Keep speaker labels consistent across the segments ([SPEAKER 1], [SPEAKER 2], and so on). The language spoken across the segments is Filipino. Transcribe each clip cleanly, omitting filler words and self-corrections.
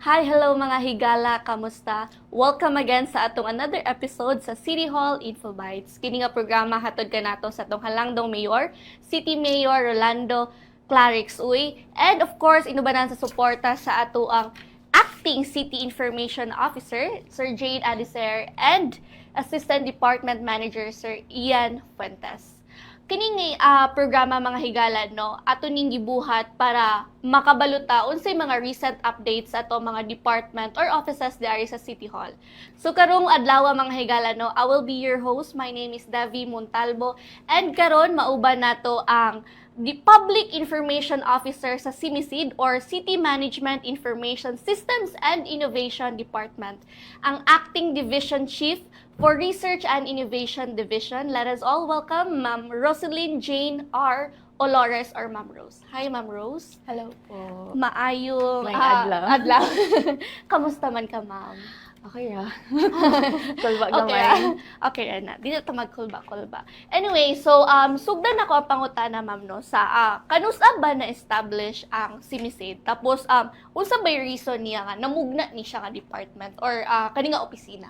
[SPEAKER 1] Hi, hello mga higala, kamusta? Welcome again sa atong another episode sa City Hall Info Bites. Kini nga programa hatod ka nato sa atong halangdong mayor, City Mayor Rolando Clarix Uy, and of course inubanan sa suporta sa ato ang Acting City Information Officer, Sir Jade Adiser, and Assistant Department Manager, Sir Ian Fuentes. Kining programa mga higala no ato ning gibuhat para makabaluta unsay mga recent updates sa ato mga department or offices diari sa City Hall. So karong adlaw mga higala no, I will be your host. My name is Davi Montalvo and karon mauban nato ang the Public Information Officer sa CIMICID or City Management Information Systems and Innovation Department, ang Acting Division Chief for Research and Innovation Division. Let us all welcome Ma'am Rosalyn Jane R. Olores or Ma'am Rose. Hi, Ma'am Rose.
[SPEAKER 2] Hello po.
[SPEAKER 1] Maayong
[SPEAKER 2] May adlaw.
[SPEAKER 1] adlaw. Kamusta man ka, Ma'am?
[SPEAKER 2] Okay Kulba
[SPEAKER 1] Okay,
[SPEAKER 2] gamay.
[SPEAKER 1] okay na. Dito ta magkulba-kulba. Anyway, so sugdan ako ang pangutana ma'am no sa kanusa ba na establish ang CIMICID? Tapos unsa ba yung reason niya nga namugna ni siya nga department or kani nga opisina?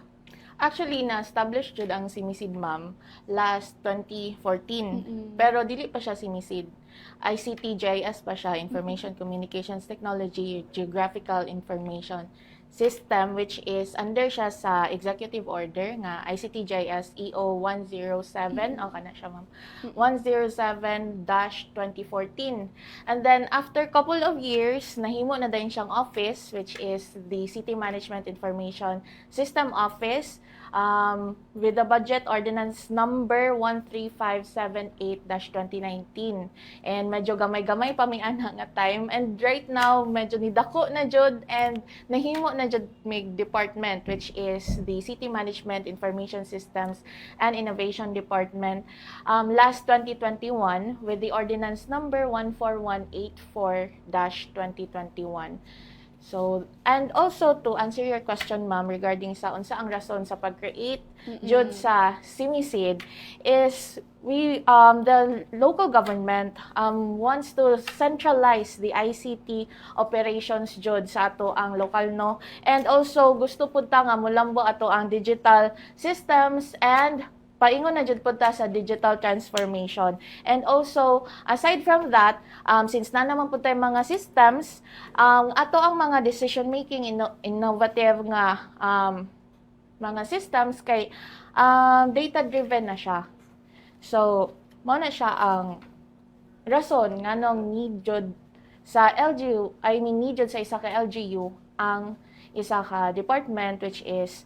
[SPEAKER 2] Actually, na-establish jud ang CIMICID ma'am last 2014.
[SPEAKER 1] Mm-mm.
[SPEAKER 2] Pero dili pa siya CIMICID. ICT-GIS pa siya, Information Communications Technology, Geographical Information System, which is under siya sa executive order nga ICT-GIS EO 107, o kana siya ma'am, 107-2014. And then after couple of years, nahimo na din siyang office, which is the City Management Information System Office, with the budget ordinance number 13578-2019. And medyo gamay-gamay pa may ana nga time, and right now medyo nidako na jud and nahimo na jud mig department, which is the City Management Information Systems and Innovation Department, last 2021 with the ordinance number 14184-2021. So, and also to answer your question ma'am regarding sa unsa ang rason sa pag-create jud sa CIMICID is the local government wants to centralize the ICT operations jud sa ato ang lokal no, and also gusto pud ta nga molambo ato ang digital systems and paingon na jud pud ta sa digital transformation. And also aside from that, since na naman pud tay mga systems, ato ang mga decision making innovative nga mga systems kay data driven na siya. So mao na siya ang rason nganong need jud sa LGU, need jud sa isa ka LGU ang isa ka department, which is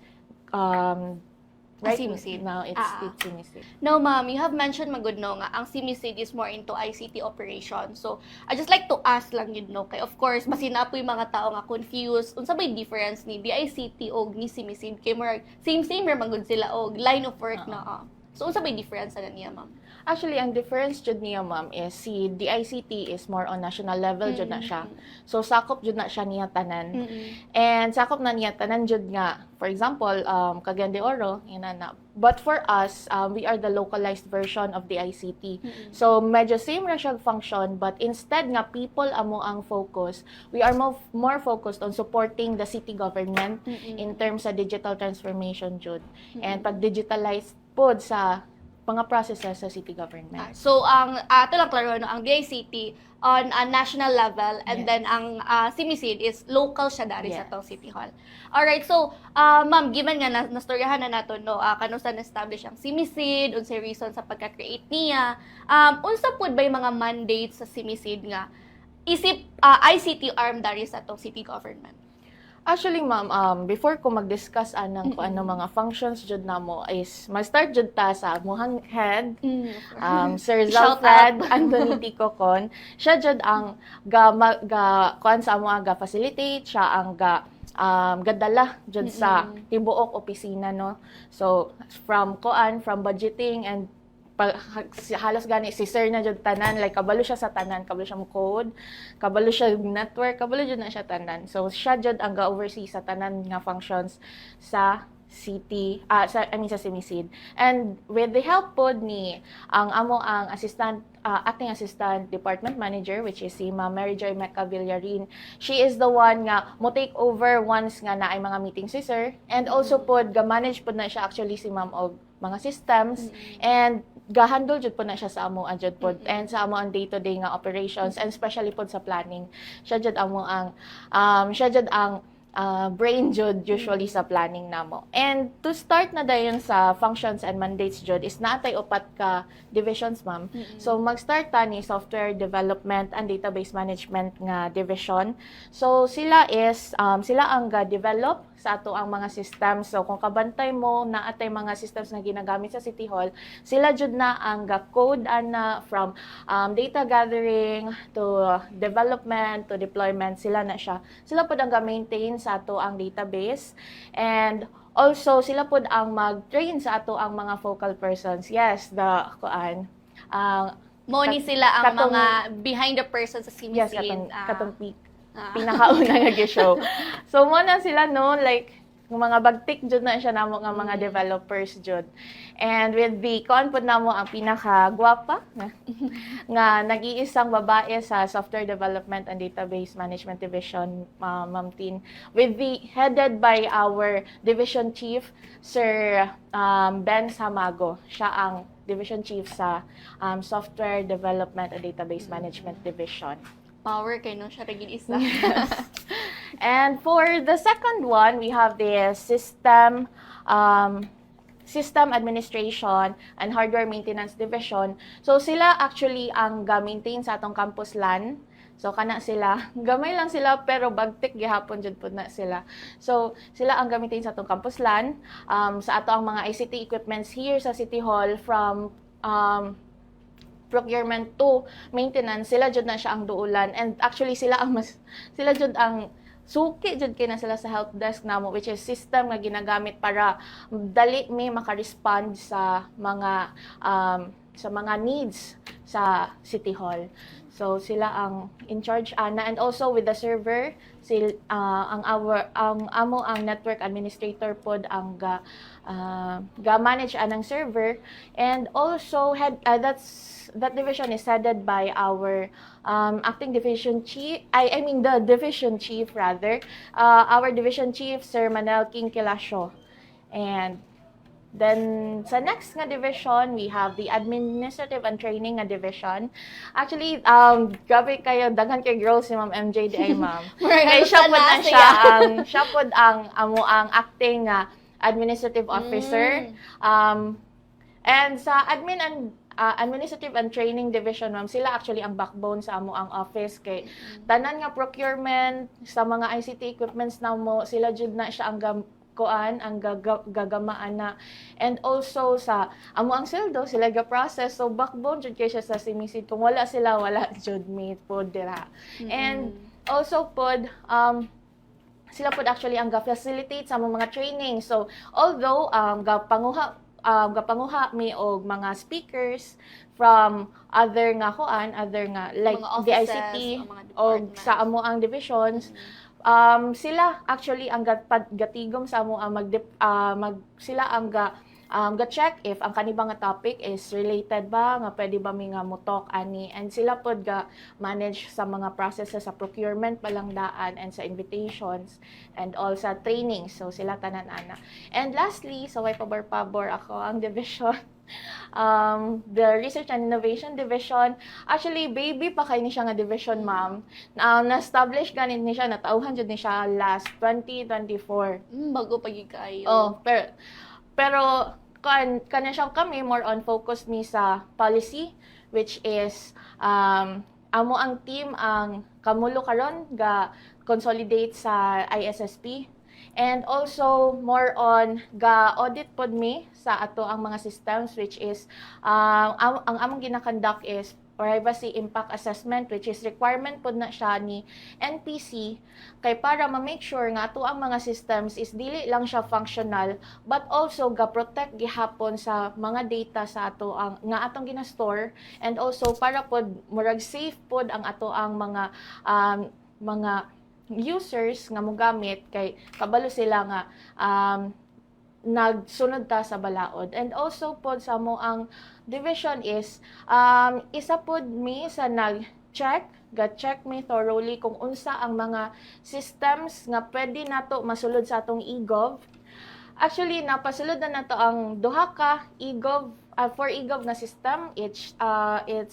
[SPEAKER 2] right
[SPEAKER 1] CIMICID.
[SPEAKER 2] now it's CIMICID.
[SPEAKER 1] No, ma'am, you have mentioned magud no nga ang CIMICID is more into ICT operation. So, I just like to ask lang yun no kay of course basin na po yung mga tao nga confused unsa ba yung difference ni DICT og ni CIMICID kay more same ra magud sila og line of work na. So, unsa ba yung difference na niya, ma'am?
[SPEAKER 2] Actually, ang difference jud niya ma'am is si DICT is more on national level jud na siya. So sakop jud na siya niya tanan. And sakop na niya tanan jud nga. For example, Cagayan de Oro, inana. But for us, we are the localized version of the ICT. So medyo same ra siya function, but instead nga people amo ang focus, we are more focused on supporting the city government in terms sa digital transformation jud. And pag-digitalize pod sa mga processes sa city government.
[SPEAKER 1] So, ang ito lang klaro, no, ang DICT on a national level and then ang CIMICID is local siya dari sa tong City Hall. Alright, so, ma'am, given nga nastoryahan na nato no, kanusa na-establish ang CIMICID, unsay reason sa pagka-create niya, unsa pud ba yung mga mandates sa CIMICID nga isip ICT arm dari sa tong city government?
[SPEAKER 2] Actually, ma'am, before ko mag-discuss anang kung ano mga functions jud namo is mag-start jud ta sa muhang head, Sir
[SPEAKER 1] Shout
[SPEAKER 2] Zalfred Anthony Ticocon. Siya jud ang kuan sa amo ga facilitate, siya ang gadala jud sa tibuok opisina no. So from budgeting and halos gani si sir na jud tanan, like kabalo siya sa tanan, kabalo siya mo code, kabalo siya network, kabalo jud na siya tanan. So siya jud ang ga-oversee sa tanan nga functions sa sa CIMICID. And with the help pod ni ang acting assistant department manager, which is si Ma'am Mary Joy Meca Villarin. She is the one nga mo take over once nga na ay mga meetings si sir, and also pod ga manage pod na siya actually si Ma'am og mga systems, and gahandle jud po na siya sa amo ang jud pod and sa amo ang day-to-day nga operations, and especially pod sa planning. Siya jud ang brain jud usually sa planning namo. And to start na dayon sa functions and mandates jud is naatay upat ka divisions, ma'am. So mag-start ta ni software development and database management nga division. So sila ang ga-develop sa ato ang mga systems. So kung kabantay mo na atay mga systems na ginagamit sa City Hall, sila jud na ang ga-code ana from data gathering to development to deployment, sila na siya. Sila pod ang ga-maintain sa ato ang database, and also sila pod ang mag-train sa ato ang mga focal persons. Yes,
[SPEAKER 1] Mo ni sila ang
[SPEAKER 2] katong-
[SPEAKER 1] mga behind the person sa
[SPEAKER 2] yes,
[SPEAKER 1] CIMICID.
[SPEAKER 2] katong pinakauna nga gi-show. So mo na sila no, like mga bagtik jud na siya namo nga mga developers jud. And with the pod namo ang pinakagwapa nga nag-iisang babae sa software development and database management division, Ma'am Tin, headed by our division chief, Sir Ben Samago. Siya ang division chief sa software development and database management division.
[SPEAKER 1] Power kay no siya rigid isa.
[SPEAKER 2] And for the second one, we have the system administration and hardware maintenance division. So sila actually ang ga-maintain sa atong campus LAN. So kana sila, gamay lang sila pero bagtik gihapon jud pud na sila. So sila ang ga-maintain sa atong campus LAN, sa ato ang mga ICT equipments here sa City Hall, from procurement to maintenance. Sila jud na siya ang duulan, and actually sila jud ang suki jud kay na sila sa help desk namo, which is system nga ginagamit para dali may maka-respond sa mga needs sa City Hall. So sila ang in charge ana, and also with the server, ang network administrator pod ang ga manage anang server, and also that division is headed by our acting division chief, the division chief rather, our division chief, Sir Manel King Kilasio. And then sa next nga division, we have the administrative and training nga division. Actually, grabe kayo, daghan kay girls si Ma'am MJ di ay ma'am. Kay siya pod ang acting administrative officer. And sa administrative and training division, ma'am, sila actually ang backbone sa amo ang office, kay tanan nga procurement sa mga ICT equipments namo, sila jud na siya ang gagamaan na. And also sa amo ang seldo, sila ga-process. So backbone jud kay siya sa CIMICID. Kung wala sila, wala jud me pod dira. And also pod sila pod actually ang ga-facilitate sa mga training. So although gapanguha mi og mga speakers from other nga like
[SPEAKER 1] mga
[SPEAKER 2] the
[SPEAKER 1] offices,
[SPEAKER 2] ICT
[SPEAKER 1] mga
[SPEAKER 2] o
[SPEAKER 1] departments.
[SPEAKER 2] sa amo ang divisions, sila actually ang gatigom sa amo ang sila ang ga-check if ang kanibang nga topic is related ba, nga pwede ba mi nga mutok ani, and sila pod ga-manage sa mga processes sa procurement palangdaan and sa invitations and all sa training. So sila tanan ana. And lastly, sa way pabor ako ang division, the research and innovation division. Actually baby pa kay ni siya nga division, ma'am. Na-establish ganit ni siya, natauhan jud ni siya last 2024.
[SPEAKER 1] Bago pagi kayo.
[SPEAKER 2] Oh, pero kanya siyang kami more on focus mi sa policy, which is amo ang team ang kamulo karon ga consolidate sa ISSP, and also more on ga audit pod mi sa ato ang mga systems, which is ang among ginakonduct is privacy impact assessment, which is requirement pod na siya ni NPC, kay para ma-make sure nga ato ang mga systems is dili lang siya functional but also ga-protect gihapon sa mga data sa ato ang nga atong gina-store, and also para pod murag safe pod ang ato ang mga users nga mogamit, kay kabalo sila nga nagsunod ta sa balaod. And also pod sa mo ang division is isa pod mi sa ga-check me thoroughly kung unsa ang mga systems nga pwede nato masulod sa atong eGov. Actually, napasulod na nato ang duha ka eGov, for eGov na system. It's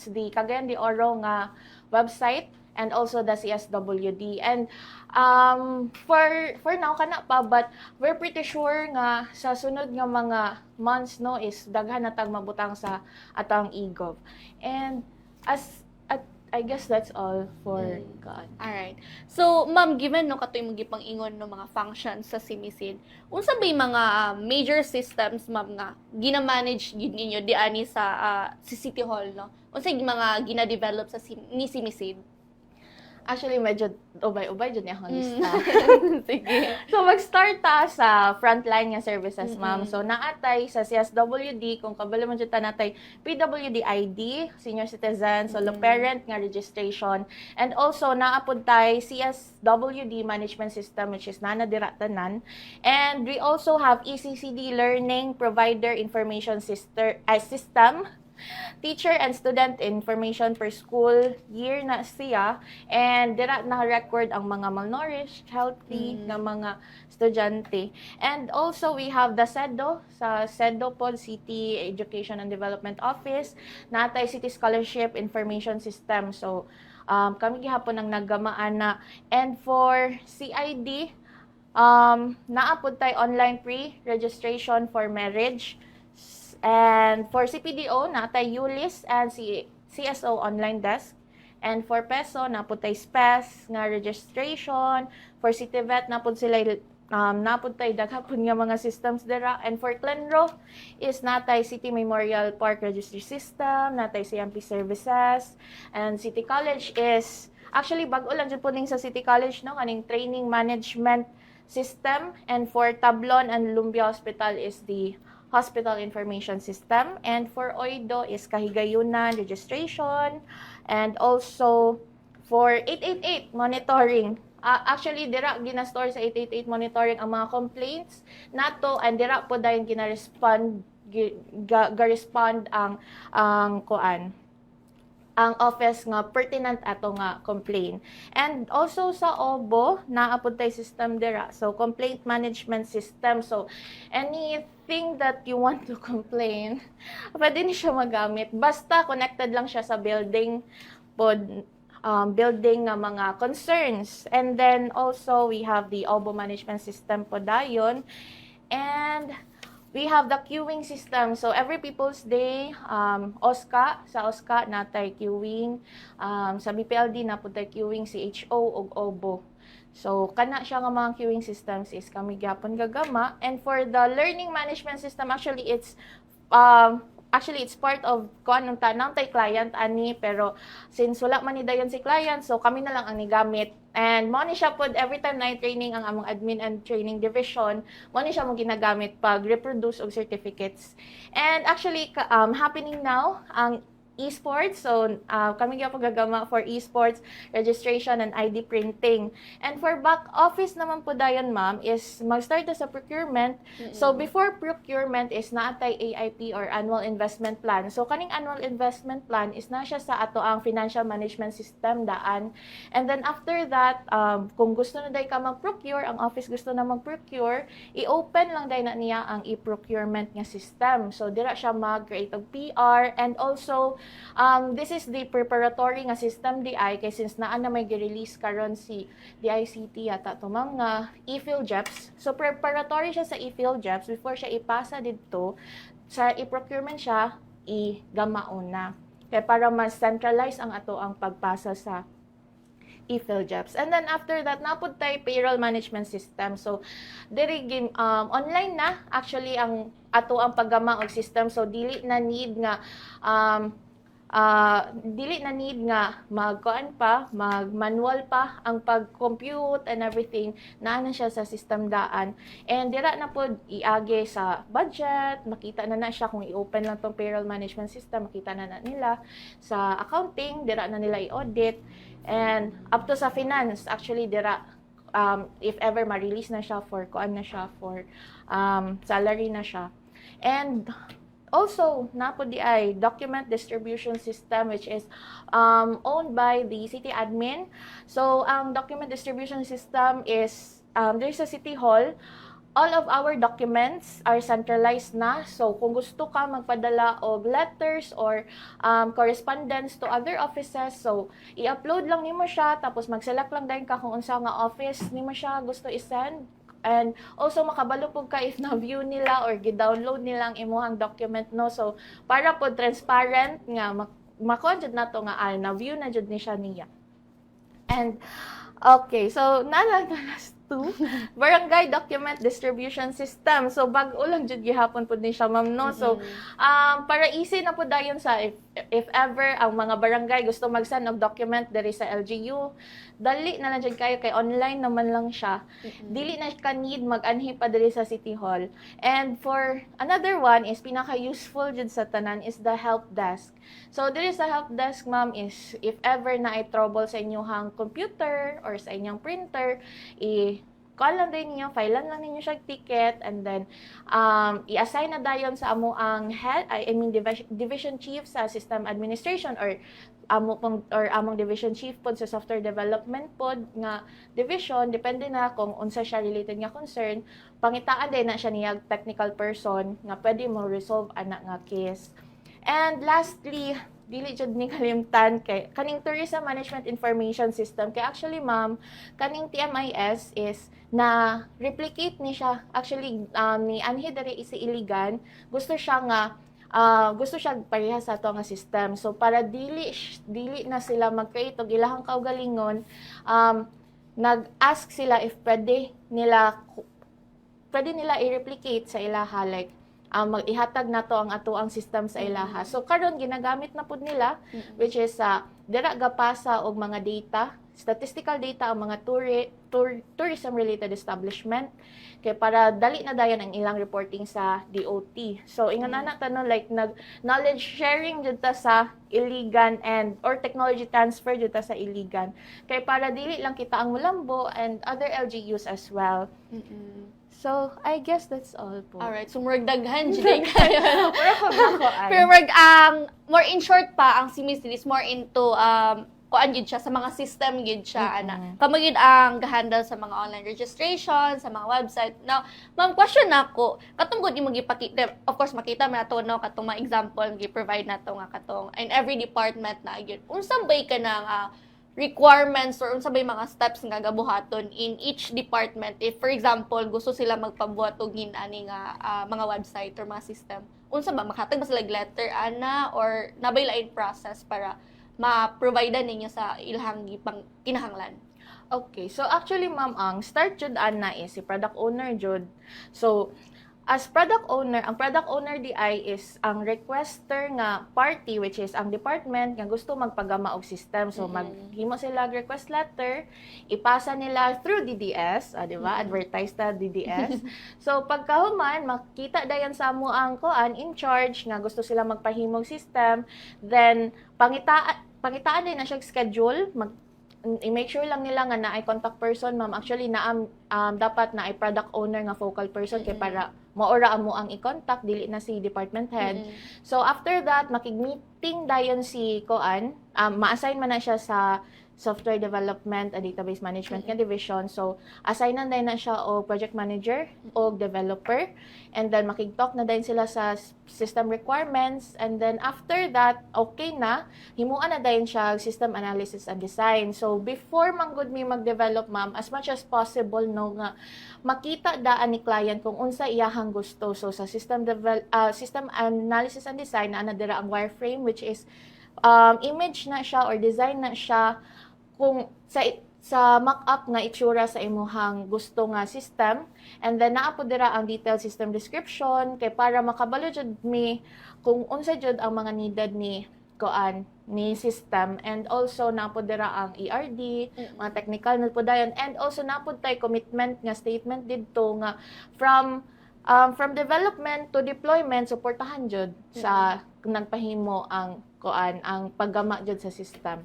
[SPEAKER 2] the Cagayan de Oro nga website and also the CSWD. And for now kana pa, but we're pretty sure nga sa sunod nga mga months no is daghan na tag mabutang sa atang eGov. And I guess that's all for God.
[SPEAKER 1] Alright. So, ma'am, given no katoy mo gipang-ingon no mga functions sa CIMISID, unsa ba yung mga major systems, ma'am, nga gina-manage gid ninyo di ani sa City Hall, no? Unsa yung mga gina-develop sa ni CIMISID?
[SPEAKER 2] Actually, medyo ubay-ubay dyan yung lista.
[SPEAKER 1] Sige.
[SPEAKER 2] So, mag-start ta sa frontline nga services, ma'am. So, naatay sa CSWD, kung kabalo man dyan ta natay PWD ID, senior citizen, solo parent nga registration, and also naapod tay CSWD management system, which is nanadira-tanan. And we also have ECCD learning provider information system, teacher and student information per school year na siya, and dira na record ang mga malnourished, healthy nga mga estudyante. And also we have the SEDO, sa SEDO pod, City Education and Development Office, natay City Scholarship Information System. So kami gihapon ang naggamaan na. And for CID, naapod tay online pre-registration for marriage. And for CPDO, natay ULIS and CSO online desk. And for PESO, napod tay SPES nga registration. For CityVet, napod sila napod tay daghapon nga mga systems dira. And for CLENRO is natay City Memorial Park Registry System, natay CMP Services. And City College is actually bag-o lang jud po ning sa City College no kaning training management system. And for Tablon and Lumbia Hospital is the Hospital Information System. And for OIDO is Kahigayunan registration. And also for 888 monitoring. Actually, dira ginastore sa 888 monitoring ang mga complaints nato, and dira po dayon gina-respond ga-respond ang office nga pertinent ato nga complaint. And also sa OBO, naapod tay system dira. So, complaint management system. So, anything that you want to complain, pwede ni siya magamit. Basta connected lang siya sa building pod, building nga mga concerns. And then also, we have the OBO management system po dayon. And we have the queuing system. So, every People's Day, sa OSCA, natay queuing. Sa BPLD, napod tay queuing, CHO, ug OBO. So, kana siya nga mga queuing systems is kami gyapon gagama. And for the learning management system, actually, it's part of kuan tanang tay client ani, pero since wala man ni dayon si client, so kami na lang ang nigamit. And mo ni siya pod every time na training ang among admin and training division, mo ni siya mo ginagamit pag reproduce og certificates. And actually happening now ang esports. So, kami gyapon gagama for esports registration and ID printing. And for back office naman po dayon, ma'am, is mag-start na sa procurement. So, before procurement is naatay AIP or annual investment plan. So, kaning annual investment plan is na siya sa ato ang financial management system daan. And then after that, kung gusto na day ka mag-procure, ang office gusto na mag-procure, i-open lang day na niya ang e-procurement nga system. So, dira siya mag-create og PR. And also, this is the preparatory nga system DI, kay since naa na may gi-release karon si DICT yata to, ma'am, nga e-PhilJeps. So preparatory siya sa e-PhilJeps before siya ipasa didto sa e-procurement siya igamaon na. Kaya para mas centralize ang ato ang pagpasa sa e-PhilJeps. And then after that, napod tay payroll management system. So diri online na actually ang ato ang paggama og system. So dili na need nga mag-manual pa ang pag-compute and everything, na siya sa system daan. And dira na po iage sa budget, makita na siya kung i-open lang tong payroll management system, makita na nila sa accounting, dira na nila i-audit, and up to sa finance, actually dira if ever ma-release na siya for kuan na siya for salary na siya. And also, napod di ay document distribution system which is owned by the city admin. So, ang document distribution system is there's a city hall. All of our documents are centralized na. So, kung gusto ka magpadala og letters or correspondence to other offices, so, i-upload lang nimo siya, tapos mag-select lang din ka kung unsa nga office nimo siya gusto i-send. And also, makabalo po ka if na-view nila or gi-download nila ang imuhang document, no? So, para po transparent nga, makuha jud na to nga, na-view na jud ni siya niya. And, okay, so, last two, barangay document distribution system. So, bago lang jud gihapon pud ni siya, ma'am, no? So, para easy na po dayon sa if ever ang mga barangay gusto mag-send og document diri sa LGU, dali na lang jud kayo kay online naman lang siya. Dili na ka need mag-anhi pa diri sa City Hall. And for another one is pinaka-useful jud sa tanan is the help desk. So, diri sa help desk, ma'am, is if ever na ay trouble sa inyong computer or sa inyong printer, call lang din ninyo, filean lang ninyo siya ticket, and then i-assign na dayon sa amo ang head, division chief sa system administration or among division chief pod sa software development pod nga division, depende na kung unsa siya related nga concern, pangitaan din na siya niyag technical person nga pwede mo resolve ana nga case. And lastly, dili jud ni kalimtan kay kaning tourism management information system kay actually, ma'am, kaning TMIS is na replicate ni siya actually ni anhi diri sa Iligan, gusto siya pareha sa ato nga system. So para dili na sila mag-create og ilahang kaugalingon, nag-ask sila if pwede nila i-replicate sa ilaha, like mag-ihatag na to ang atoang system sa ilaha. So karon ginagamit na pud nila, which is dira gapasa og mga data, statistical data ang mga tourism related establishment kay para dali na dayon ang ilang reporting sa DOT. So ingon na tanon like knowledge sharing jud ta sa Iligan and or technology transfer jud ta sa Iligan kay para dili lang kita ang Mulambo and other LGUs as well. So, I guess that's all po.
[SPEAKER 1] Alright, so murag daghan jud kayo. Pero
[SPEAKER 2] Pero
[SPEAKER 1] murag more in short pa ang CMIS is more into kuan gid siya sa mga system gid siya ana. Kamo gid ang gahandle sa mga online registration, sa mga website. Now, ma'am, question nako, katong gud imong gipakita, of course makita man nato no katong mga example gi-provide nato nga katong in every department na gyud. Unsa bay ka nang requirements or unsa bay mga steps nga gabuhaton in each department if for example gusto sila magpabuhat og ani nga mga website or mga system, unsa ba makatag ba sila letter ana or nabay lain process para ma-provide ninyo sa ilhang kinahanglan?
[SPEAKER 2] Okay, so actually, ma'am, ang start jud ana is si product owner jud. So as product owner, ang product owner di ay is ang requester nga party, which is ang department nga gusto magpagama og system. So maghimo sila request letter, ipasa nila through DDS, di ba? Advertise ta DDS. So pagkahuman makita dayon sa amo ang koan in charge nga gusto sila magpahimog system, then pangitaan din na siya schedule, i-make sure lang nila nga naay contact person, ma'am. Actually dapat na ay product owner nga focal person kay para maora amo ang i-contact, dili na si department head. So after that makig-meeting dayon si koan, ma-assign man na siya sa software development and database management nga division. So assignan din na siya o project manager o developer, and then makig-talk na din sila sa system requirements, and then after that okay na himuan na din siya system analysis and design. So before manggod mi mag-develop, ma'am, as much as possible no nga makita daan ni client kung unsa iyahang gusto. So sa system analysis and design na dira ang wireframe, which is image na siya or design na siya kung sa mock-up nga itsura sa imuhang gusto nga system, and then naa po dira ang detailed system description kay para makabalo jud mi kung unsa jud ang mga needed ni system, and also na po dira ang ERD, mga technical na po dayon, and also na po tay commitment nga statement didto nga from development to deployment suportahan jud sa nagpahimo ang paggamma jud sa system.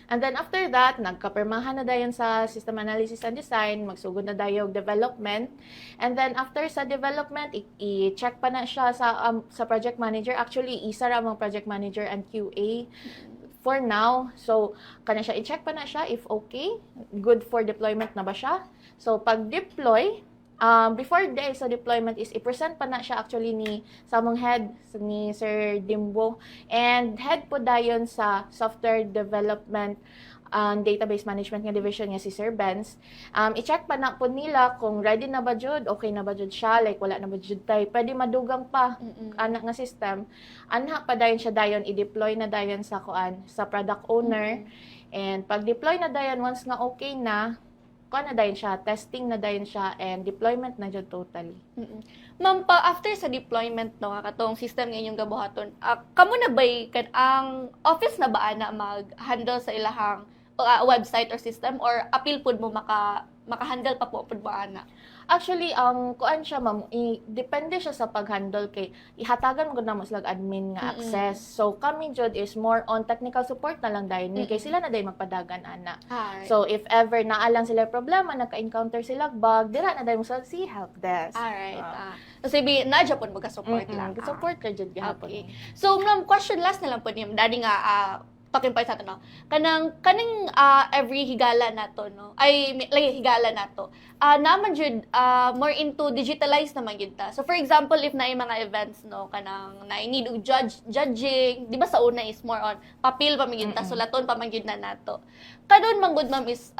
[SPEAKER 2] And then after that, nagkapirmahan na dayon sa system analysis and design, magsugod na dayon development. And then after sa development, i-check pa na siya sa project manager. Actually, isa ra ang project manager and QA for now. So, kana siya i-check pa na siya if okay, good for deployment na ba siya. So, pag deploy, before day sa deployment is i-present pa na siya actually ni samong head ni Sir Dimbo, and head po dayon sa software development and database management nga division nga si Sir Benz. I-check pa na po nila kung ready na ba jud, okay na ba jud siya, like wala na ba jud tay pwede madugang pa anak nga system. Anha pa dayon siya dayon i-deploy na dayon sa sa product owner. And pag deploy na dayon, once nga okay na, na dayon siya, testing na dayon siya, and deployment na jud totally.
[SPEAKER 1] Ma'am, after sa deployment no, katong system nga inyong gabuhaton, kamo na bay ang office na ba ana mag-handle sa ilahang website or system, or appeal pud mo maka-handle pa po pud ba ana?
[SPEAKER 2] Actually, ang kuan siya ma'am, depende siya sa pag-handle kay ihatagan mo gud na mo sila admin nga access. So kami jud is more on technical support na lang dayon kay sila na dayon magpadagan ana. So if ever naalang sila problema, naka-encounter sila bug, dira na dayon mo sa si help desk.
[SPEAKER 1] Alright. Kasi na Japan mag-support lang.
[SPEAKER 2] Support ka jud gihapon.
[SPEAKER 1] Okay. So ma'am, question last na lang po niyo. Dadi nga talking point sa ato no. Kaning every higala nato no. Ay higala nato. Naman jud more into digitalized naman gyud ta. So for example, if naay mga events no kanang need og judging, di ba sa una is more on papel pa man gyud ta, sulaton pa man gyud na nato. Kadon man gud ma'am is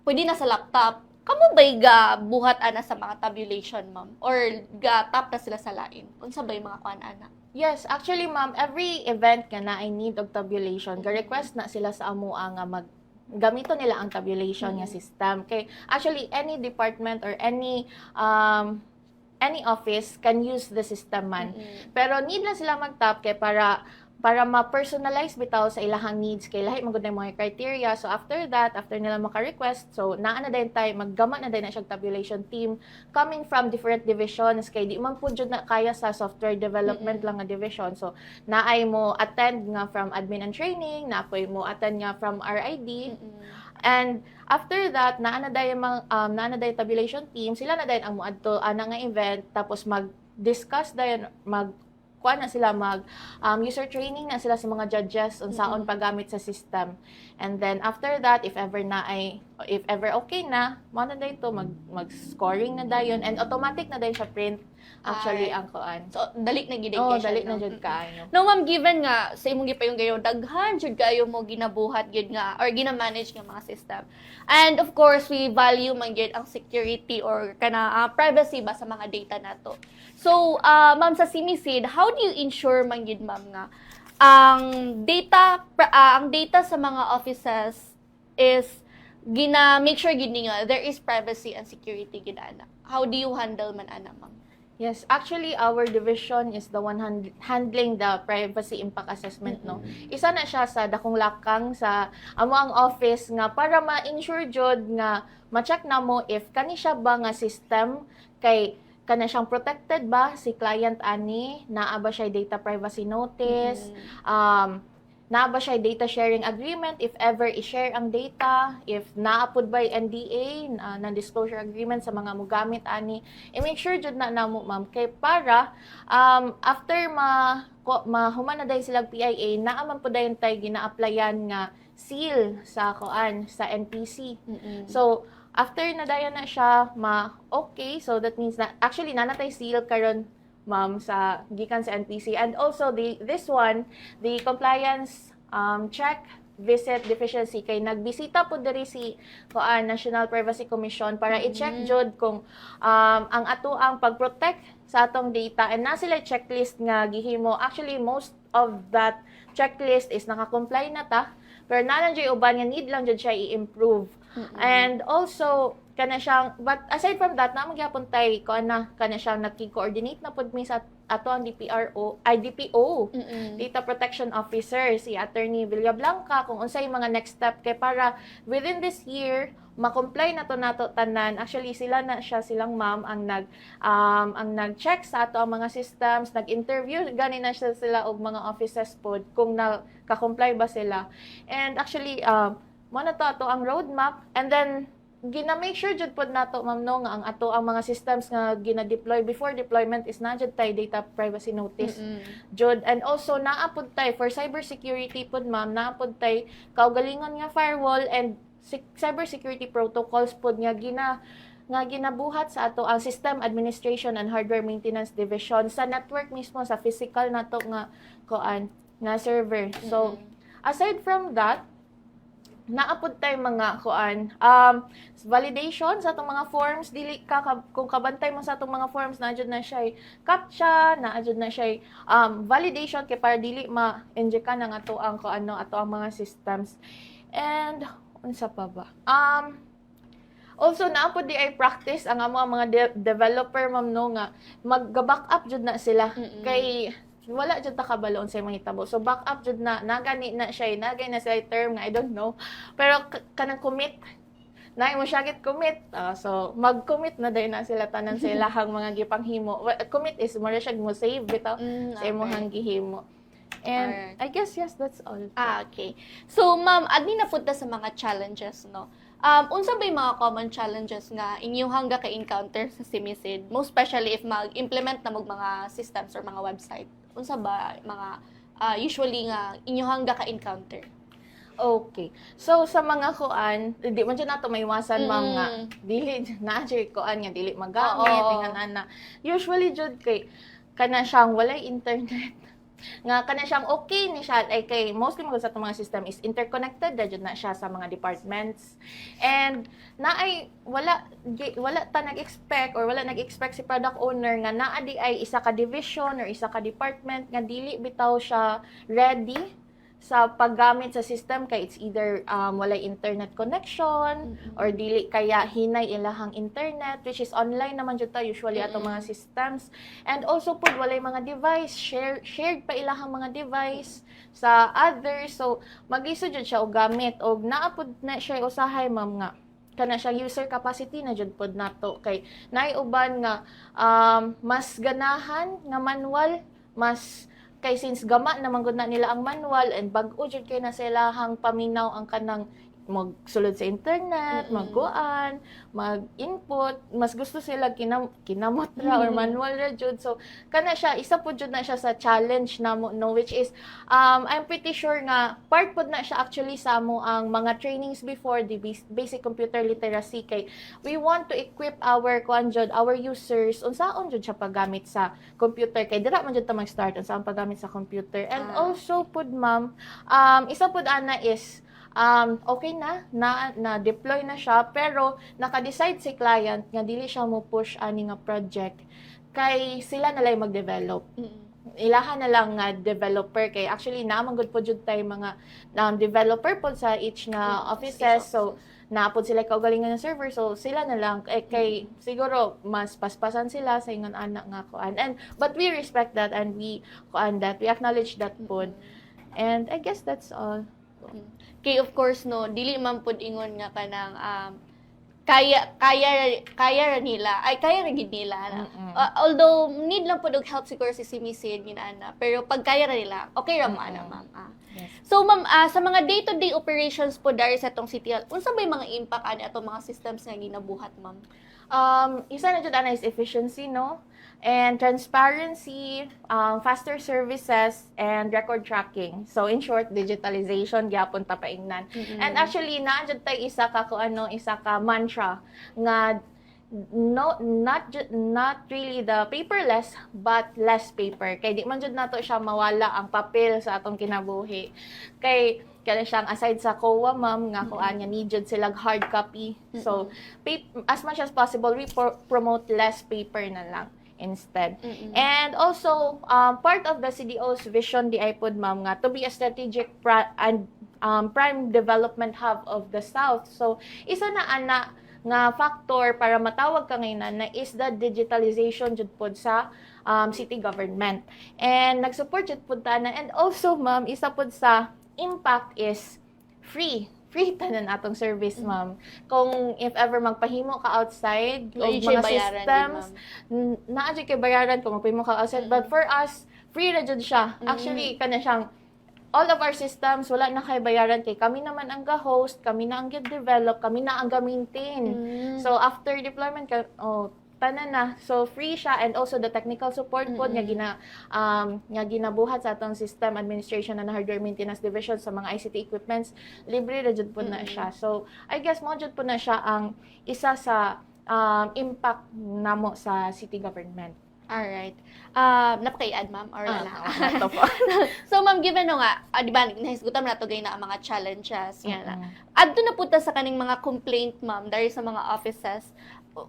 [SPEAKER 1] pwede na sa laptop. Kamo ba'y ga buhat ana sa mga tabulation ma'am, or ga tap na sila sa lain? Unsa ba'y mga kuan ana?
[SPEAKER 2] Yes, actually ma'am, every event nga na I need og tabulation, ga-request na sila sa amoa nga gamito nila ang tabulation nga system. Kay actually any department or any office can use the system man. Pero need lang sila mag-tap kay para ma-personalize bitaw sa ilahang needs kay lahi magud na mga criteria. So after that, after nila maka-request, so naa na din tayo maggama na din na siyang tabulation team coming from different divisions kay di man pud jud na kaya sa software development lang nga division. So naay mo attend nga from admin and training, naay mo attend nga from RID. And after that, naa na dayon tabulation team, sila na dayon ang moadto ana nga event, tapos mag-discuss dayon na sila user training na sila sa mga judges unsaon paggamit sa system. And then after that, if ever okay na, mo na dayon to mag-scoring na dayon, and automatic na dayon siya print actually ang kuan.
[SPEAKER 1] So dali na gid
[SPEAKER 2] dali na jud kaayo.
[SPEAKER 1] No ma'am, given nga sa imong gipayong gayo daghan jud kayo mo ginabuhat gid nga or gina-manage nga mga system. And of course, we value man gid ang security or privacy ba sa mga data nato. So, ma'am, sa CIMICID, how do you ensure man gid ma'am nga ang data sa mga offices is make sure gid nga there is privacy and security gid ana? How do you handle man ana ma'am?
[SPEAKER 2] Yes, actually, our division is the one handling the privacy impact assessment, no? Isa na siya sa dakong lakang sa amo ang office nga para ma-ensure jud nga ma-check na mo if kani siya ba nga system kay kana siyang protected ba si client ani, naa ba siya data privacy notice, naa ba siya data sharing agreement if ever i-share ang data, if naapod by NDA, non-disclosure agreement sa mga mugamit ani, i-make sure jud na namo ma'am kay para after mahuman na dayon silang PIA, naa man pud dayon tay gina-applyan nga seal sa sa NPC. So after na dayon na siya okay, so that means that actually nanatay seal karon ma'am sa gikan sa NPC. And also the compliance check visit deficiency kay nagbisita po diri si National Privacy Commission para i-check jud kung ang ato ang pag-protect sa atong data, and na sila checklist nga gihimo. Actually most of that checklist is naka-comply na ta, pero nalang jud uban nga need lang jud siya i-improve. And also kana siyang, but aside from that, na magyapon tay ko ana kana siyang nagki-coordinate na pud mi sa ato ang DPO, Data Protection Officer, si Attorney Villablanca, kung unsay mga next step kay para within this year ma-comply na to nato tanan. Actually silang ma'am ang nag-check sa ato ang mga systems, nag-interview gani na sila og mga offices pod kung naka-comply ba sila. And actually mo na to ato ang roadmap, and then gina-make sure jud pod nato ma'am no nga ang ato ang mga systems nga gina-deploy before deployment is na jud tay data privacy notice jud. And also naa pod tay for cybersecurity pod ma'am, naa pod tay kaugalingon nga firewall and cybersecurity protocols pod nga ginabuhat sa ato ang System Administration and Hardware Maintenance Division sa network mismo, sa physical nato nga server. So aside from that, naapod tay mga validation sa atong mga forms. Dili ka kung kabantay mo sa atong mga forms, naadjud na siya captcha, naadjud na siya validation kay para dili ma-inject ng ato ang ato ang mga systems. And unsa pa ba? Also naapod di ay practice ang mga developer ma'am no nga mag-backup jud na sila kay wala jud ta kabaloon sa mga hitabo. So backup jud na gani na siya, nagay na siya term nga I don't know. Pero kanang commit na mo siya commit. So mag-commit na dai na sila tanan sa ilahang mga gipanghimo. Commit is more siya mo save bitaw sa imong gihimo. And I guess yes, that's all.
[SPEAKER 1] Okay. So ma'am, adni na punta sa mga challenges no. Unsa ba yung mga common challenges nga inyong hangga ka-encounter sa CIMISID, most especially if mag-implement na mga systems or mga website? Unsa ba mga usually nga inyong hangga ka-encounter?
[SPEAKER 2] Okay. So sa mga di man jud nato maiwasan ma'am nga dili na jud nga dili magamit ingan ana. Usually jud kay kana siyang walay internet nga kana siyang okay ni siya ay kay mostly mga sa itong mga system is interconnected na jud na siya sa mga departments, and naay wala ta nag-expect or wala nag-expect si product owner nga naa di ay isa ka division or isa ka department nga dili bitaw siya ready sa paggamit sa system kay it's either walay internet connection or dili kaya hinay ilahang internet, which is online naman jud ta usually atong mga systems. And also pud walay mga device shared pa ilahang mga device sa others, so mag-iso jud siya og gamit og naa pud na siya usahay ma'am nga kana siya user capacity na jud pod nato kay naay uban nga mas ganahan nga manual, mas kay since gama naman gud na nila ang manual and bag-o jud kay na sila hang paminaw ang kanang magsulod sa internet, magkuan, mag-input, mas gusto sila kinamot ra or manual ra jud. So kana siya isa pud jud na siya sa challenge namo no, which is I'm pretty sure nga part pud na siya actually sa mo ang mga trainings before the basic computer literacy kay we want to equip our our users unsaon jud siya paggamit sa computer kay dira man jud ta mag-start unsaon paggamit sa computer. And also pud ma'am, isa pud ana is okay na deploy na siya pero naka-decide si client nga dili siya mo push ani nga project kay sila na lang mag-develop. Ilahan na lang nga developer kay actually naman good po jud tay mga developer po sa each nga offices, so naapod sila kaugalingon ng server, so sila na lang kay siguro mas paspasan sila sa ingon anak nga kuan. And but we respect that and we acknowledge that pod. And I guess that's all.
[SPEAKER 1] Kay of course no, dili man pud ingon nga kanang kaya ra nila gid nila although need lang pud og help siguro si CIMISID ginana, pero pag kaya ra nila okay ra man ma'am.
[SPEAKER 2] Yes.
[SPEAKER 1] So ma'am, sa mga day-to-day operations po dari sa tong City Hall, unsa may mga impact ani atong mga systems nga ginabuhat ma'am?
[SPEAKER 2] Isa na jud ana is efficiency no, and transparency, faster services, and record tracking. So in short, digitalization gyapon ta paingnan. And actually naa jud tay isa ka mantra nga not really the paperless but less paper, kay di man jud nato siya mawala ang papel sa atong kinabuhi. Kay kaya siyang aside sa COA ma'am nga kuan nga need jud sila hard copy. So as much as possible we promote less paper na lang instead. And also part of the CDO's vision di ay pod ma'am nga to be a strategic prime development hub of the South. So isa na ana nga factor para matawag ka ngayon na is the digitalization jud pod sa city government. And nag-support jud pod tanan. And also ma'am, isa pod sa impact is free tanan atong service ma'am. Kung if ever magpahimo ka outside o mga systems, naa jud kay bayaran kung magpahimo ka outside. But for us, free ra jud siya. Actually kana siyang all of our systems, wala na kay bayaran kay kami naman ang ga-host, kami na ang develop, kami na ang ga-maintain. So after deployment tanan na. So free siya, and also the technical support po nga ginabuhat sa atong system administration and hardware maintenance division sa mga ICT equipments, libre ra jud po na siya. So I guess mo jud po na siya ang isa sa impact namo sa city government.
[SPEAKER 1] Alright. Napakaiad, ma'am, or wala?
[SPEAKER 2] Ito po.
[SPEAKER 1] So, ma'am, given nga, di ba, nahisgutan na ito na ang mga challenges, adto na punta sa kaning mga complaint, ma'am, dari sa mga offices.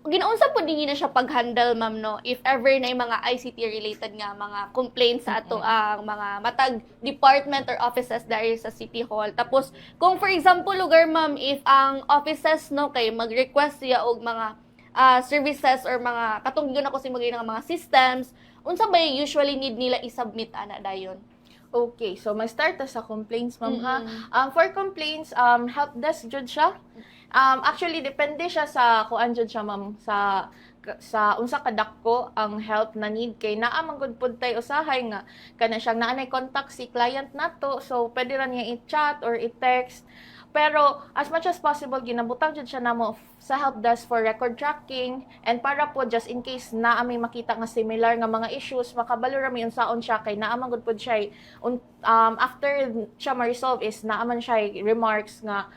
[SPEAKER 1] Ginaunsa po din na siya pag-handle, ma'am, no? If ever na yung mga ICT-related nga, mga complaints sa ato ang mga matag department or offices dari sa City Hall. Tapos, kung for example, lugar, ma'am, if ang offices, no, kay mag-request siya og mga services or mga katong gigon ako si magay ng mga systems, unsa ba yung usually need nila i-submit ana dayon?
[SPEAKER 2] Okay, so mag-start ta sa complaints ma'am ha. For complaints, help desk jud siya. Actually depende siya sa kuan jud siya ma'am sa unsa kadakko ang help na need kay naa man gud pud tay usahay nga kana siyang naanay contact si client nato, so pwede ra niya i-chat or i-text. Pero as much as possible ginabutang jud siya namo sa help desk for record tracking, and para po just in case na may makita nga similar nga mga issues, makabalo ra mi unsaon siya kay naa man gud pud siya after siya ma-resolve is naa man siya remarks nga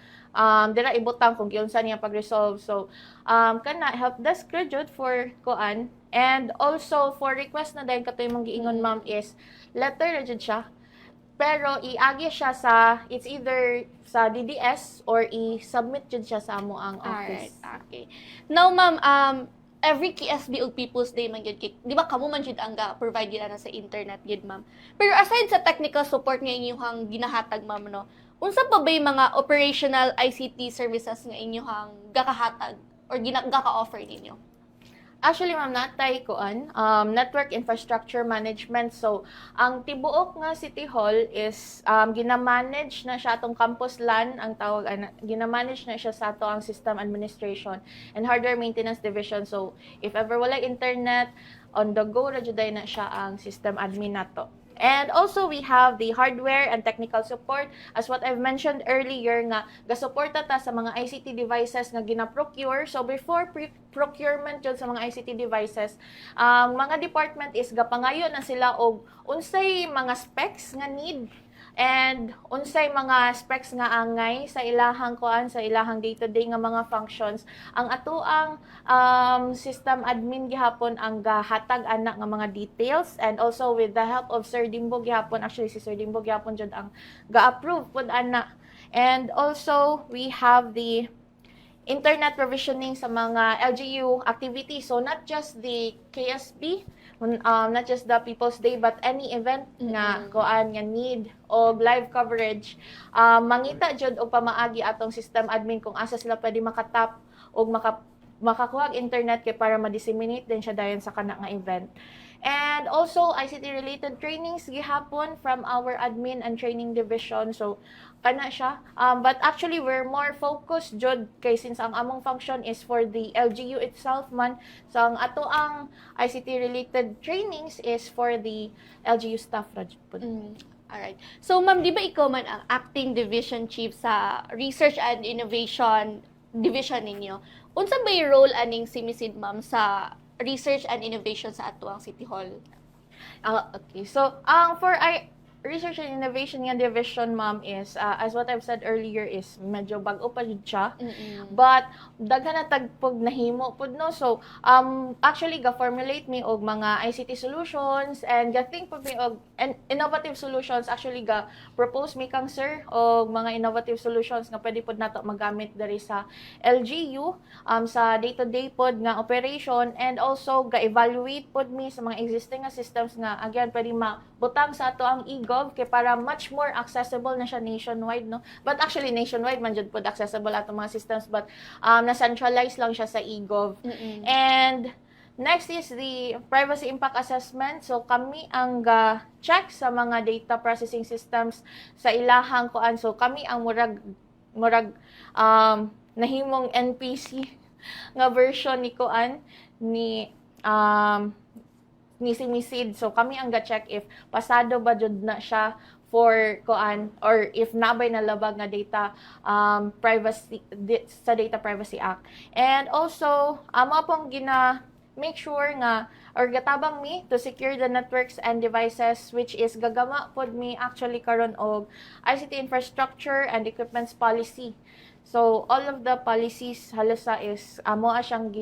[SPEAKER 2] dira ibutang kung giunsa niya pag-resolve. So kana help desk jud for kuan, and also for request na dayon katoy mong giingon ma'am is letter ra jud siya. Pero iagi siya sa, it's either sa DDS or i-submit jud siya sa amo ang office.
[SPEAKER 1] Alright, okay. Now, ma'am, every KSB og People's Day man gyud, di ba kamo man jud ang provide gyud ana sa internet gyud, ma'am. Pero aside sa technical support nga inyong ginahatag, ma'am, no, unsa pa ba yung mga operational ICT services nga inyong gakahatag or gaka-offer ninyo?
[SPEAKER 2] Actually, ma'am, natay kuan, network infrastructure management. So, ang tibuok nga City Hall is gina-manage na siya atong campus LAN, ang tawag, gina-manage na siya sa ato ang system administration and hardware maintenance division. So, if ever wala internet, on the go ra jud na siya ang system admin nato. And also, we have the hardware and technical support. As what I've mentioned earlier, nga gasuporta ta sa mga ICT devices nga gina-procure. So, before procurement jud sa mga ICT devices, mga department is gapangayo na sila og unsay mga specs nga need and unsay mga specs nga angay sa ilahang kuan, sa ilahang day-to-day nga mga functions. Ang atoang system admin gihapon ang gahatag anak nga mga details, and also with the help of Sir Dimbo gihapon, actually si Sir Dimbo gihapon jud ang ga-approve pud ana. And also we have the internet provisioning sa mga LGU activities. So not just the KSB, not just the People's Day, but any event nga kuan nga need o live coverage, mangita jud og pamaagi atong system admin kung asa sila pwede makatap og makakuha internet kay para ma-disseminate din siya dayon sa kana nga event. And also ICT related trainings gihapon from our admin and training division. So kana siya, but actually we're more focused jud kay since ang among function is for the LGU itself man, so ang ato ang ICT related trainings is for the LGU staff ra jud po.
[SPEAKER 1] Alright. So ma'am, di ba ikaw man ang acting division chief sa research and innovation division ninyo? Unsa ba yung role aning SIMISID, ma'am, sa research and innovation sa ato ang City Hall?
[SPEAKER 2] Okay. So, for research and innovation nga division, ma'am, is as what I've said earlier is medyo bag-o pa jud siya. But daghan na tagpog nahimo pud no. So actually ga-formulate me og mga ICT solutions and ga-think pud me og innovative solutions. Actually ga-propose me kang sir og mga innovative solutions nga pwede pud nato magamit diri sa LGU sa day-to-day pod nga operation, and also ga-evaluate pod me sa mga existing nga systems nga again pwede mabutang sa ato ang eGov kay para much more accessible na siya nationwide, no? But actually nationwide man jud pud accessible atong mga systems, but na-centralize lang siya sa eGov. And next is the privacy impact assessment. So kami ang check sa mga data processing systems sa ilahang kuan. So kami ang murag nahimong NPC nga version ni kuan ni Simisid. So kami ang ga-check if pasado ba jud na siya for kuan, or if nabay na labag nga data privacy sa Data Privacy Act. And also amo pong make sure nga or gatabang mi to secure the networks and devices, which is gagama pod mi actually karon og ICT infrastructure and equipments policy. So all of the policies halasa is amo siyang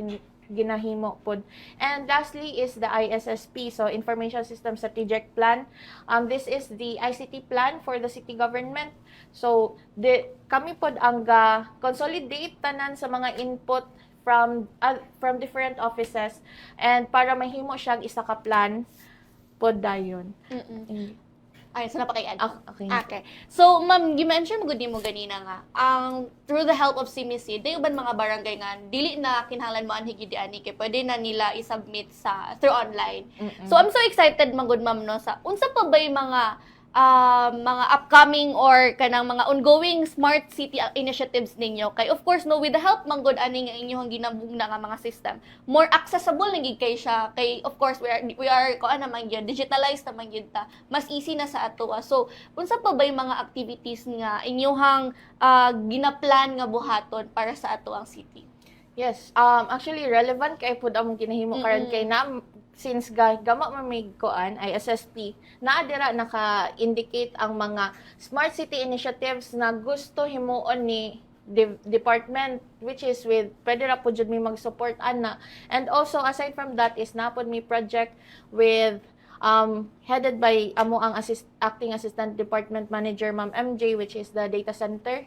[SPEAKER 2] ginahimo pod. And lastly is the ISSP, so Information System Strategic Plan. This is the ICT plan for the city government. So kami pod ang consolidate tanan sa mga input from different offices, and para mahimo siyang isa ka plan pod dayon.
[SPEAKER 1] Ay, so napakayan.
[SPEAKER 2] Okay.
[SPEAKER 1] Okay. So, ma'am, gi-mention mo gud mo ganina nga, through the help of CIMISID, dayo ban mga barangay nga dili na kinahanglan mo anhi gid ani kay pwede na nila i-submit through online. So, I'm so excited magud ma'am no sa unsa pa ba yung mga upcoming or kanang mga ongoing smart city initiatives ninyo, kay of course no, with the help manggod ani nga inyong ginabugna nga mga system, more accessible na gid kay siya, kay of course we are kuan naman gyud, digitalized naman gyud ta, mas easy na sa ato. So unsa pa ba yung mga activities nga inyong ginaplan nga buhaton para sa ato ang city?
[SPEAKER 2] Yes, actually relevant kay pud among ginahimo karon kay since gama man may koan ay SSP, naadira naka-indicate ang mga smart city initiatives na gusto himuon ni department, which is with pwede ra pud jud mi mag-support ana. And also aside from that is napod mi project with headed by amo ang acting assistant department manager Ma'am MJ, which is the data center.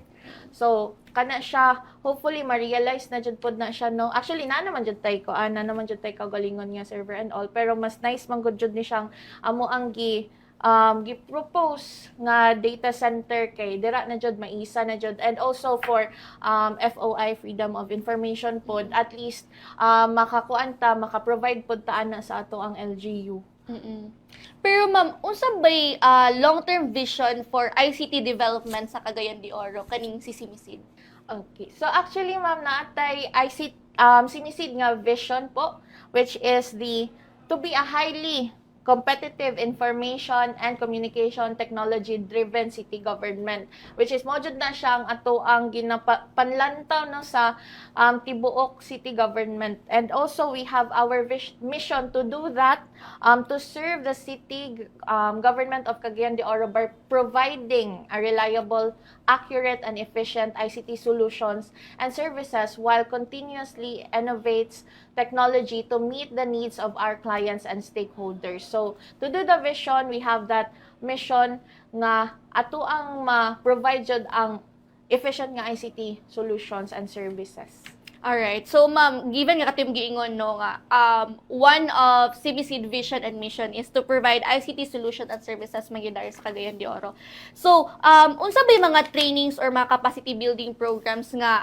[SPEAKER 2] So kana siya hopefully ma-realize na jud pod na siya, no. Actually na naman jud tay ko na naman jud tay kagalingon nga server and all, pero mas nice man gud jud ni siyang amo ang gi-propose nga data center kay dira na jud maisa na jud. And also for FOI, freedom of information pod, at least makakuan ta, maka-provide pod ta ana sa ato ang LGU.
[SPEAKER 1] Pero ma'am, unsa bay long-term vision for ICT development sa Cagayan de Oro kaning si CIMISID?
[SPEAKER 2] Okay. So actually ma'am, naatay ICT CIMISID nga vision po, which is to be a highly competitive information and communication technology driven city government, which is mo jud na siyang ato ang ginapanlantaw no sa tibuok city government. And also we have our mission to do that, to serve the city government of Cagayan de Oro by providing a reliable, accurate and efficient ICT solutions and services while continuously innovates technology to meet the needs of our clients and stakeholders. So, to do the vision, we have that mission nga ato ang ma-provide jud ang efficient nga ICT solutions and services.
[SPEAKER 1] Alright. So, ma'am, given nga katong giingon no nga, one of CIMISID vision and mission is to provide ICT solution and services magyudar sa Cagayan de Oro. So, unsa ba yung mga trainings or mga capacity building programs nga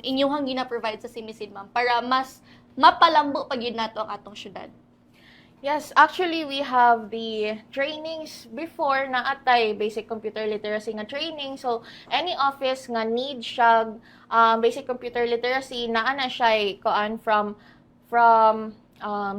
[SPEAKER 1] inyong gina-provide sa CIMISID, ma'am, para mas mapalambo pag yun nato ang atong syudad?
[SPEAKER 2] Yes, actually we have the trainings before na atay basic computer literacy nga training. So any office nga need siya basic computer literacy, naa na siya kuan from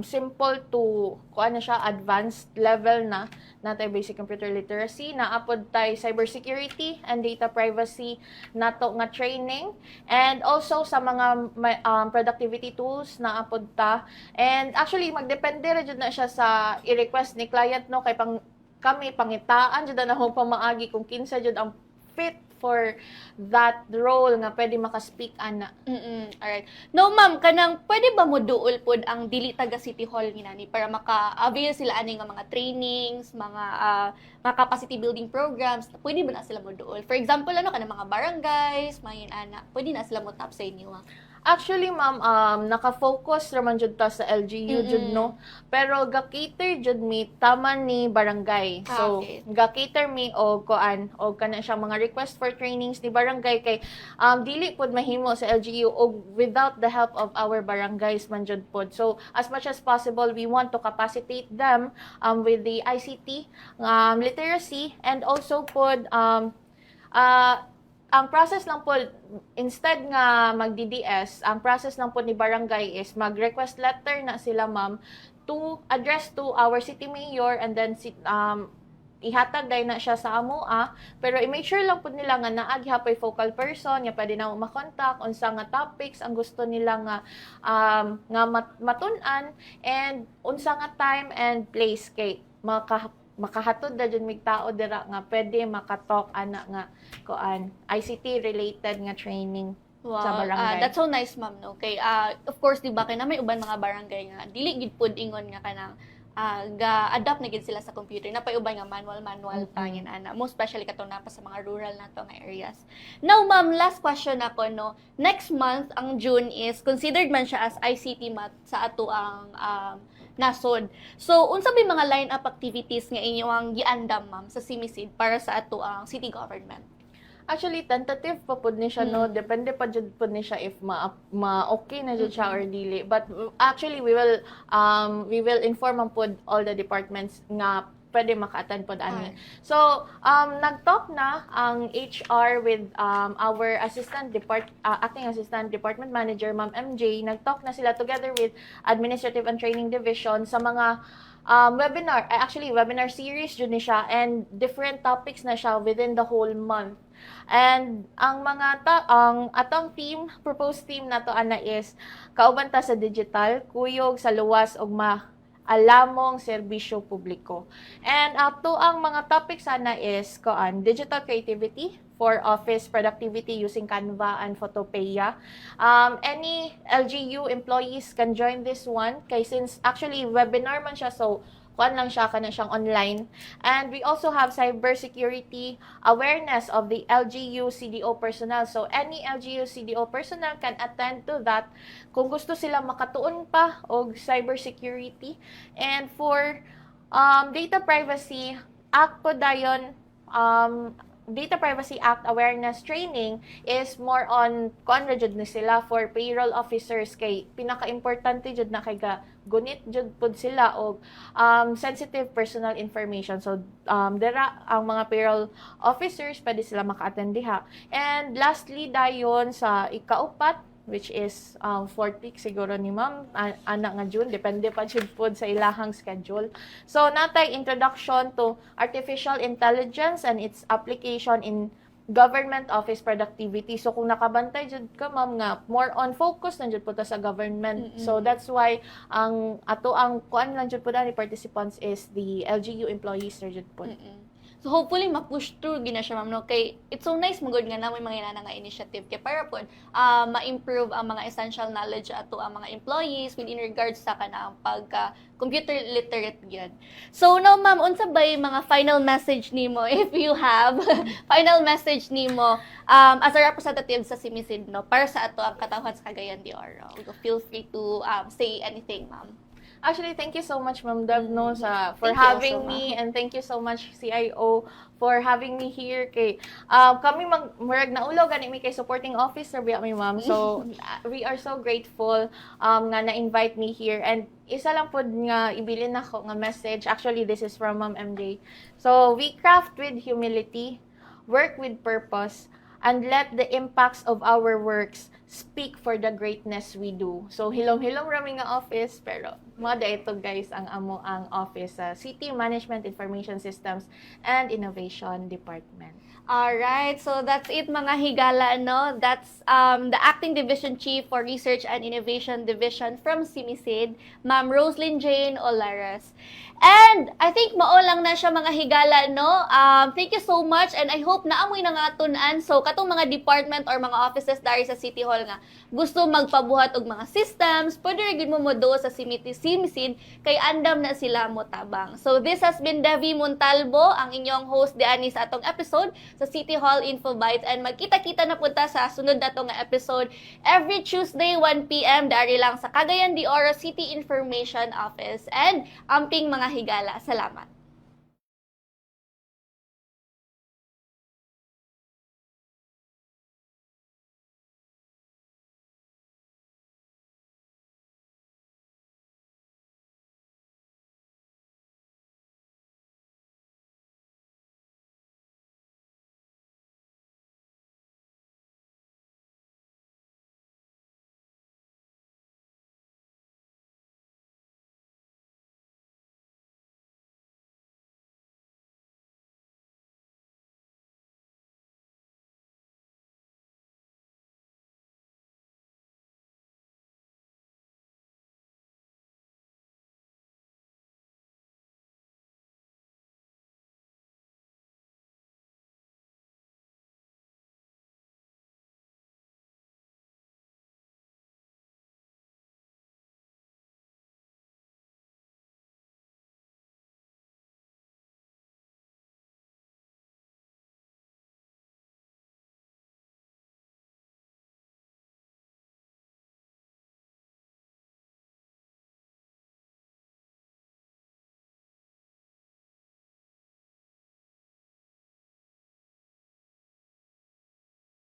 [SPEAKER 2] simple to kuan na siya advanced level na natay basic computer literacy, naapod tay cybersecurity and data privacy nato nga training, and also sa mga productivity tools naapod ta. And actually magdepende ra jud na siya sa i-request ni client, no, kay kami pangitaan jud na ho pamaagi kung kinsa jud ang fit for that role nga pwede maka-speak ana.
[SPEAKER 1] Alright. No, ma'am, kanang pwede ba mo duol pod ang dili taga City Hall ginani para maka-avail sila ani nga mga trainings, mga capacity building programs? Pwede ba na sila mo duol? For example, kanang mga barangays, mga ana, pwede na sila mo tap sa inyo?
[SPEAKER 2] Actually, ma'am, naka-focus naman jud ta sa LGU jud no. Pero ga-cater jud mi tama ni barangay. So,
[SPEAKER 1] Okay.
[SPEAKER 2] ga-cater mi og kuan og kana siyang mga request for trainings ni barangay kay dili pud mahimo sa LGU og without the help of our barangays man jud pod. So, as much as possible, we want to capacitate them with the ICT, literacy, and also pod ang process lang po, instead nga mag-DDS, ang process lang po ni barangay is mag-request letter na sila ma'am to address to our city mayor and then ihatag dahil na siya sa amoa, pero i-make sure lang po nila nga naagi hapay focal person, nga pwede na makontak, unsa nga topics ang gusto nila nga matun-an, and unsa nga time and place kay makahatod na dyan mig tao dira nga pwede makatalk ana nga kuan ICT related nga training sa
[SPEAKER 1] Wow,
[SPEAKER 2] barangay.
[SPEAKER 1] that's so nice, ma'am, no? Kay, of course, di ba, kay na may uban mga barangay nga, dili gid pud ingon nga kanang ga-adapt na gid sila sa computer. Na pa uban nga manual tangin ana. Most especially kato na pa sa mga rural nato nga areas. Now, ma'am, last question ako, no? Next month, ang June is considered man siya as ICT month sa ato ang nasod. So, unsa may mga line-up activities nga inyong giandam, ma'am, sa CIMICID para sa ato ang city government?
[SPEAKER 2] Actually, tentative pa pud ni siya, no? Depende pa jud pud ni siya if ma-okay na jud siya or dili. But actually, we will inform ang pud all the departments nga pwede maka-attend pod ani. So, nag-talk na ang HR with our acting assistant department manager, Ma'am MJ. Nag-talk na sila together with administrative and training division sa mga webinar series jud ni siya, and different topics na siya within the whole month. And ang atong proposed team nato ana is kauban ta sa digital, kuyog sa luwas og alamong serbisyo publiko. And ato ang mga topics sana is digital creativity for office productivity using Canva and Photopeia. Any LGU employees can join this one kay since actually webinar man siya, so kuan lang siya kana siyang online. And we also have cybersecurity awareness of the LGU CDO personnel. So any LGU CDO personnel can attend to that kung gusto sila makatuon pa og cybersecurity. And for data privacy act po dayon, Data Privacy Act awareness training is more on kuan jud ni sila for payroll officers kay pinaka-importante jud na kay gunit jud pud sila og sensitive personal information. So dira ang mga payroll officers pwede sila maka-attend diha. And lastly dayon sa ikaupat, which is 4th week siguro ni ma'am, anak nga June, depende pa jud pod sa ilahang schedule. So natay introduction to artificial intelligence and its application in government office productivity. So kung nakabantay jud ka ma'am nga more on focus na jud po ta sa government. So that's why ang kuan lang jud po ni participants is the LGU employees na jud po.
[SPEAKER 1] So hopefully ma-push through gina siya, ma'am, no? Kay it's so nice magod nga na may mga inana nga initiative kay para po ma-improve ang mga essential knowledge ato ang mga employees within regards sa kanang pagka computer literate gyud. So now, ma'am, unsa bay mga final message nimo if you have final message nimo as a representative sa CIMICID, no, para sa ato ang katawhan sa Cagayan de Oro? Feel free to say anything, ma'am.
[SPEAKER 2] Actually, thank you so much, Ma'am Dev, no, for
[SPEAKER 1] Thank you
[SPEAKER 2] having
[SPEAKER 1] also,
[SPEAKER 2] me, and thank you so much, CIO, for having me here. Kay kami murag naulaw gani mi kay supporting officer biya mi, ma'am. So we are so grateful nga na-invite me here. And isa lang pod nga ibilin nako nga message. Actually, this is from Ma'am MJ. So we craft with humility, work with purpose, and let the impacts of our works speak for the greatness we do. So, hilom-hilom rami nga office, pero moda ito guys ang office sa City Management Information Systems and Innovation Department.
[SPEAKER 1] Alright, so that's it mga higala, no? That's the Acting Division Chief for Research and Innovation Division from CIMICID, Ma'am Roslyn Jane Olares. And I think mao lang na siya mga higala, no? Thank you so much, and I hope na amoy na nga tunan. So katong mga department or mga offices dari sa City Hall nga gusto magpabuhat og mga systems, pwede rin mo modo sa CIMICID kay andam na sila mo tabang. So this has been Devi Montalvo, ang inyong host diani sa atong episode sa City Hall Info Bites and magkita-kita na punta sa sunod na tong episode every Tuesday 1 p.m. dari lang sa Cagayan de Oro City Information Office and amping mga higala. Salamat.